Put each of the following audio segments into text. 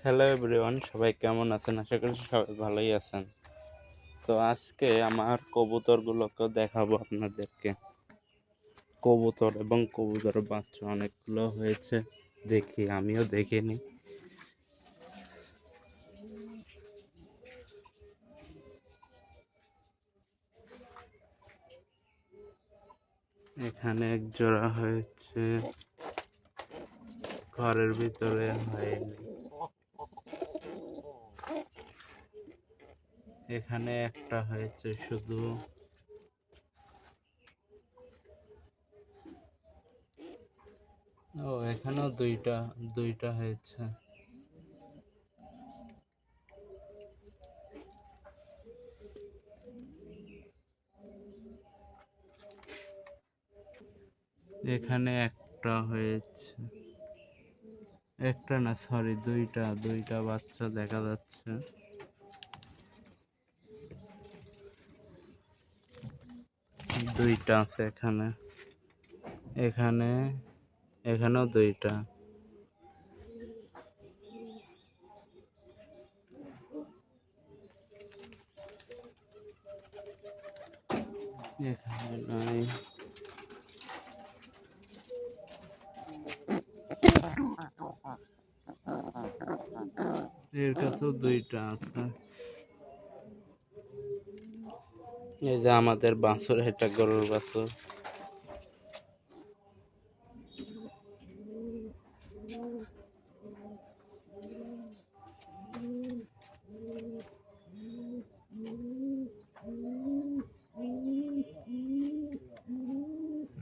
Hello everyone, সবাই কেমন আছেন? আশা করি সবাই ভালোই আছেন। তো আজকে আমার কবুতরগুলোকে দেখাবো আপনাদেরকে। কবুতর এবং কবুতরের বাচ্চা অনেকগুলো হয়েছে, দেখি আমিও দেখিনি। এখানে এক জোড়া হয়েছে, ঘরের ভিতরে হয়নি। এখানে একটা হয়েছে শুধু। ও, এখানেও দুইটা হয়েছে। এখানে একটা হয়েছে, একটা না সরি দুইটা বাচ্চা দেখা যাচ্ছে। দুইটা আছে এখানে, এখানেও দুইটা। এখানে নাই। এর কাছেও দুইটা আছে। এই যে আমাদের বাছুর, এটা গরুর বাছুর।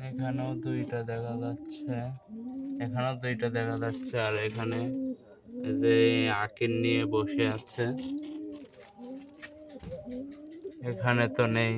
এখানেও দুইটা দেখা যাচ্ছে, আর এখানে যে আকির নিয়ে বসে আছে, এখানে তো নেই।